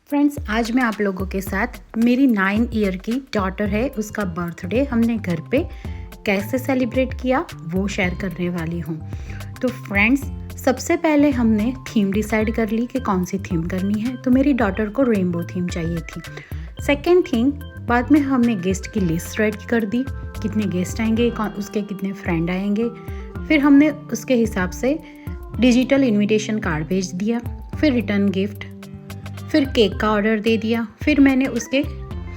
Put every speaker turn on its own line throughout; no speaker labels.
Friends, आज मैं आप लोगों के साथ मेरी 9 ईयर की डॉटर है, उसका बर्थडे हमने घर पे कैसे सेलिब्रेट किया वो शेयर करने वाली हूँ। तो फ्रेंड्स, सबसे पहले हमने थीम डिसाइड कर ली कि कौन सी थीम करनी है। तो मेरी डॉटर को रेनबो थीम चाहिए थी। सेकेंड थिंग, बाद में हमने गेस्ट की लिस्ट रेडी कर दी, कितने गेस्ट आएंगे, उसके कितने फ्रेंड आएंगे। फिर हमने उसके हिसाब से डिजिटल इनविटेशन कार्ड भेज दिया, फिर रिटर्न गिफ्ट, फिर केक का ऑर्डर दे दिया, फिर मैंने उसके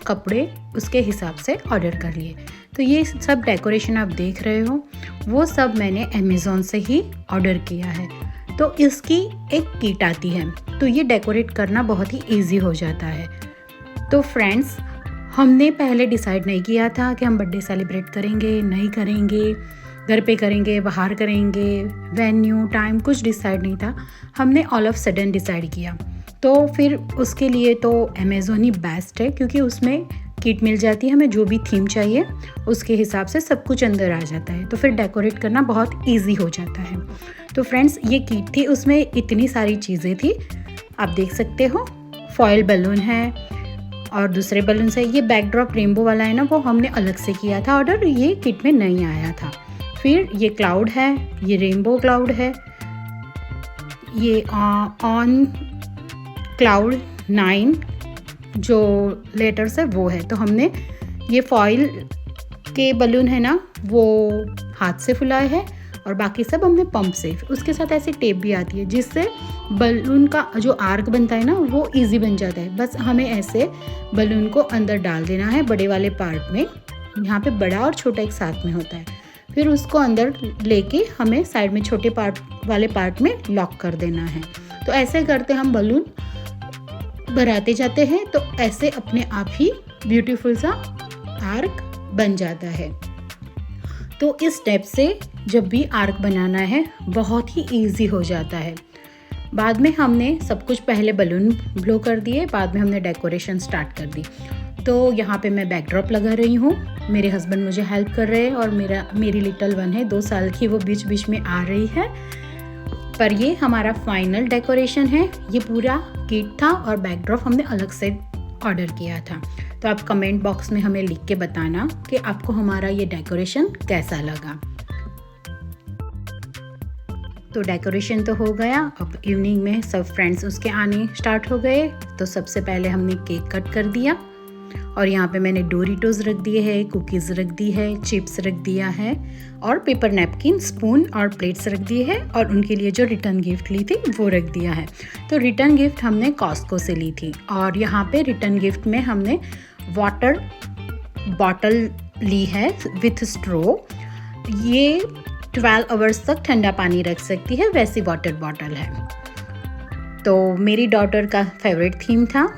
कपड़े उसके हिसाब से ऑर्डर कर लिए। तो ये सब डेकोरेशन आप देख रहे हो वो सब मैंने अमेज़ॉन से ही ऑर्डर किया है। तो इसकी एक किट आती है, तो ये डेकोरेट करना बहुत ही इजी हो जाता है। तो फ्रेंड्स, हमने पहले डिसाइड नहीं किया था कि हम बर्थडे सेलिब्रेट करेंगे नहीं करेंगे, घर पे करेंगे बाहर करेंगे, वेन्यू टाइम कुछ डिसाइड नहीं था। हमने ऑल ऑफ सडन डिसाइड किया। तो फिर उसके लिए तो अमेज़ॉन ही बेस्ट है, क्योंकि उसमें किट मिल जाती है, हमें जो भी थीम चाहिए उसके हिसाब से सब कुछ अंदर आ जाता है। तो फिर डेकोरेट करना बहुत इजी हो जाता है। तो फ्रेंड्स, ये किट थी, उसमें इतनी सारी चीज़ें थी, आप देख सकते हो। फॉयल बलून है और दूसरे बलून से, ये बैकड्रॉप रेनबो वाला है ना, वो हमने अलग से किया था ऑर्डर, ये किट में नहीं आया था। फिर ये क्लाउड है, ये रेनबो क्लाउड है, ये ऑन क्लाउड 9 जो लेटर्स है वो है। तो हमने ये फॉइल के बलून है ना, वो हाथ से फुलाए हैं और बाकी सब हमने पंप से। उसके साथ ऐसी टेप भी आती है जिससे बलून का जो आर्क बनता है ना वो इजी बन जाता है। बस हमें ऐसे बलून को अंदर डाल देना है बड़े वाले पार्ट में, यहाँ पे बड़ा और छोटा एक साथ में होता है। फिर उसको अंदर लेके हमें साइड में छोटे पार्ट वाले पार्ट में लॉक कर देना है। तो ऐसे करते हम बलून भराते जाते हैं, तो ऐसे अपने आप ही ब्यूटीफुल सा आर्क बन जाता है। तो इस स्टेप से जब भी आर्क बनाना है बहुत ही इजी हो जाता है। बाद में हमने सब कुछ पहले बलून ब्लो कर दिए, बाद में हमने डेकोरेशन स्टार्ट कर दी। तो यहाँ पे मैं बैकड्रॉप लगा रही हूँ, मेरे हस्बैंड मुझे हेल्प कर रहे हैं और मेरी लिटिल वन है 2 साल की, वो बीच बीच में आ रही है। पर ये हमारा फाइनल डेकोरेशन है। ये पूरा किट था और बैकड्रॉप हमने अलग से ऑर्डर किया था। तो आप कमेंट बॉक्स में हमें लिख के बताना कि आपको हमारा ये डेकोरेशन कैसा लगा। तो डेकोरेशन तो हो गया। अब इवनिंग में सब फ्रेंड्स उसके आने स्टार्ट हो गए। तो सबसे पहले हमने केक कट कर दिया और यहाँ पे मैंने डोरिटोज रख दिए हैं, कुकीज़ रख दी है, चिप्स रख दिया है और पेपर नैपकिन, स्पून और प्लेट्स रख दिए हैं। और उनके लिए जो रिटर्न गिफ्ट ली थी वो रख दिया है। तो रिटर्न गिफ्ट हमने कॉस्को से ली थी और यहाँ पे रिटर्न गिफ्ट में हमने वाटर बॉटल ली है विथ स्ट्रो। ये 12 आवर्स तक ठंडा पानी रख सकती है, वैसी वाटर बॉटल है। तो मेरी डॉटर का फेवरेट थीम था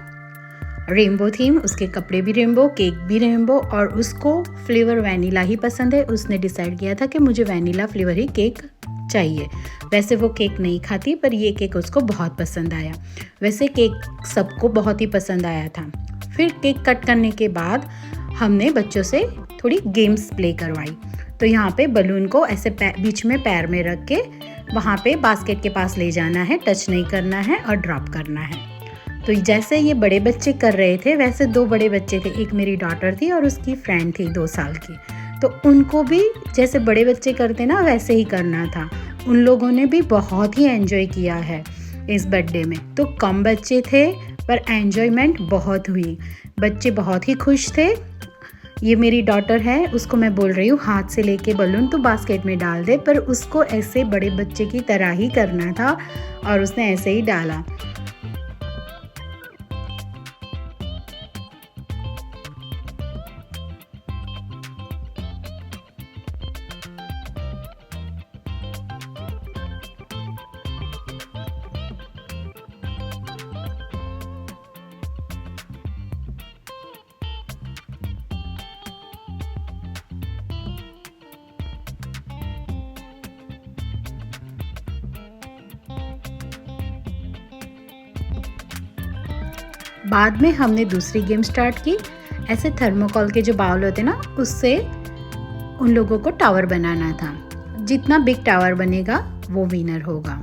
रेनबो थीम, उसके कपड़े भी रेनबो, केक भी रेनबो और उसको फ्लेवर वैनिला ही पसंद है। उसने डिसाइड किया था कि मुझे वैनिला फ्लेवर ही केक चाहिए। वैसे वो केक नहीं खाती, पर ये केक उसको बहुत पसंद आया। वैसे केक सबको बहुत ही पसंद आया था। फिर केक कट करने के बाद हमने बच्चों से थोड़ी गेम्स प्ले करवाई। तो यहाँ पे बलून को ऐसे बीच में पैर में रख के वहाँ पे बास्केट के पास ले जाना है, टच नहीं करना है और ड्रॉप करना है। तो जैसे ये बड़े बच्चे कर रहे थे वैसे 2 बड़े बच्चे थे, एक मेरी डॉटर थी और उसकी फ्रेंड थी 2 साल की। तो उनको भी जैसे बड़े बच्चे करते ना वैसे ही करना था। उन लोगों ने भी बहुत ही एंजॉय किया है इस बर्थडे में। तो कम बच्चे थे पर एंजॉयमेंट बहुत हुई, बच्चे बहुत ही खुश थे। ये मेरी डॉटर है, उसको मैं बोल रही हूँ हाथ से लेके बलून तो बास्केट में डाल दे, पर उसको ऐसे बड़े बच्चे की तरह ही करना था और उसने ऐसे ही डाला। बाद में हमने दूसरी गेम स्टार्ट की। ऐसे थर्मोकॉल के जो बाउल होते ना, उससे उन लोगों को टावर बनाना था। जितना बिग टावर बनेगा वो विनर होगा।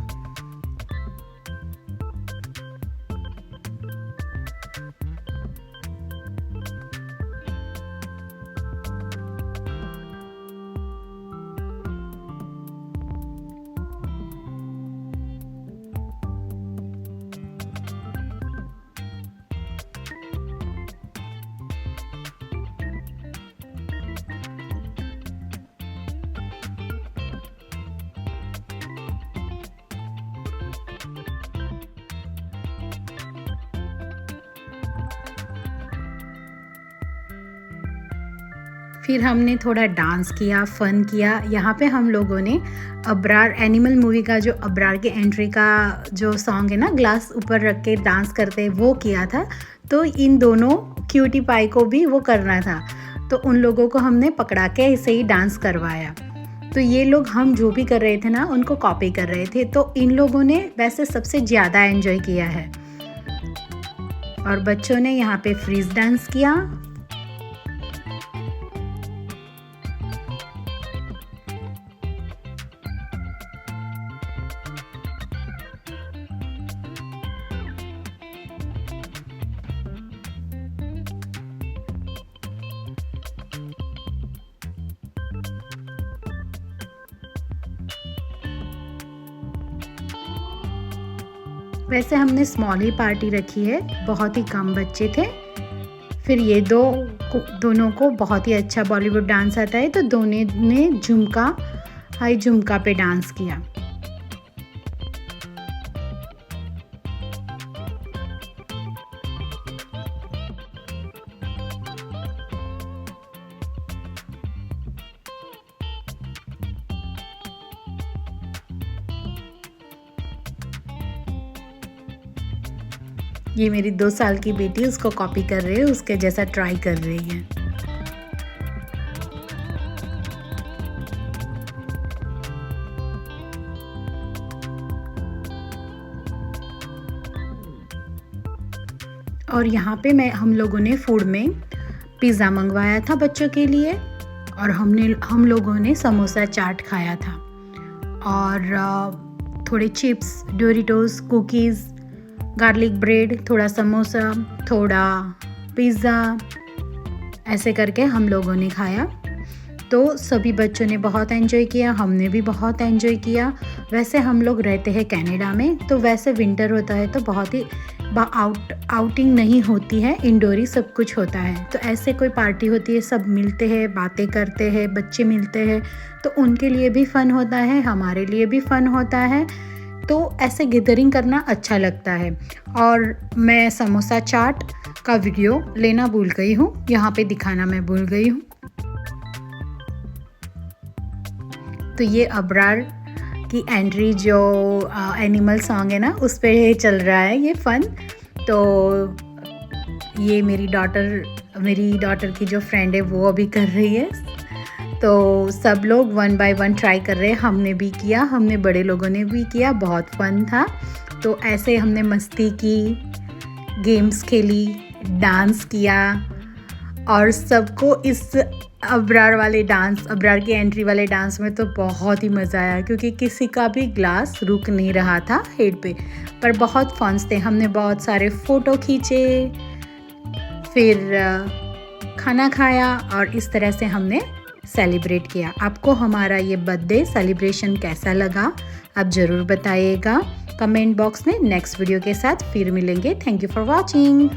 फिर हमने थोड़ा डांस किया, फ़न किया। यहाँ पे हम लोगों ने अबरार एनिमल मूवी का जो अबरार की एंट्री का जो सॉन्ग है ना, ग्लास ऊपर रख के डांस करते, वो किया था। तो इन दोनों क्यूटी पाई को भी वो करना था, तो उन लोगों को हमने पकड़ा के ऐसे ही डांस करवाया। तो ये लोग हम जो भी कर रहे थे ना, उनको कॉपी कर रहे थे। तो इन लोगों ने वैसे सबसे ज़्यादा एंजॉय किया है। और बच्चों ने यहाँ पे फ्रीज डांस किया। वैसे हमने स्मॉल ही पार्टी रखी है, बहुत ही कम बच्चे थे। फिर ये दोनों को बहुत ही अच्छा बॉलीवुड डांस आता है, तो दोनों ने झुमका, हाई झुमका पे डांस किया। ये मेरी 2 साल की बेटी उसको कॉपी कर रही है, उसके जैसा ट्राई कर रही है। और यहाँ पे हम लोगों ने फूड में पिज़्ज़ा मंगवाया था बच्चों के लिए, और हम लोगों ने समोसा चाट खाया था, और थोड़े chips, Doritos, cookies, garlic bread, थोड़ा समोसा, थोड़ा पिज़्ज़ा, ऐसे करके हम लोगों ने खाया। तो सभी बच्चों ने बहुत एंजॉय किया, हमने भी बहुत एंजॉय किया। वैसे हम लोग रहते हैं कनाडा में, तो वैसे विंटर होता है तो बहुत ही आउटिंग नहीं होती है, इंडोर ही सब कुछ होता है। तो ऐसे कोई पार्टी होती है, सब मिलते हैं, बातें करते हैं, बच्चे मिलते हैं, तो उनके लिए भी फ़न होता है, हमारे लिए भी फ़न होता है। तो ऐसे गैदरिंग करना अच्छा लगता है। और मैं समोसा चाट का वीडियो लेना भूल गई हूँ, यहाँ पे दिखाना मैं भूल गई हूँ। तो ये अबरार की एंट्री जो एनिमल सॉन्ग है ना, उस पे चल रहा है ये फ़न। तो ये मेरी डॉटर की जो फ्रेंड है वो अभी कर रही है। तो सब लोग 1 बाय 1 ट्राई कर रहे हैं, हमने भी किया, हमने बड़े लोगों ने भी किया, बहुत फ़न था। तो ऐसे हमने मस्ती की, गेम्स खेली, डांस किया, और सबको इस अबरार की एंट्री वाले डांस में तो बहुत ही मज़ा आया, क्योंकि किसी का भी ग्लास रुक नहीं रहा था हेड पे। पर बहुत फन्स थे, हमने बहुत सारे फ़ोटो खींचे, फिर खाना खाया, और इस तरह से हमने सेलिब्रेट किया। आपको हमारा ये बर्थडे सेलिब्रेशन कैसा लगा, आप ज़रूर बताइएगा कमेंट बॉक्स में। नेक्स्ट वीडियो के साथ फिर मिलेंगे। Thank you for watching.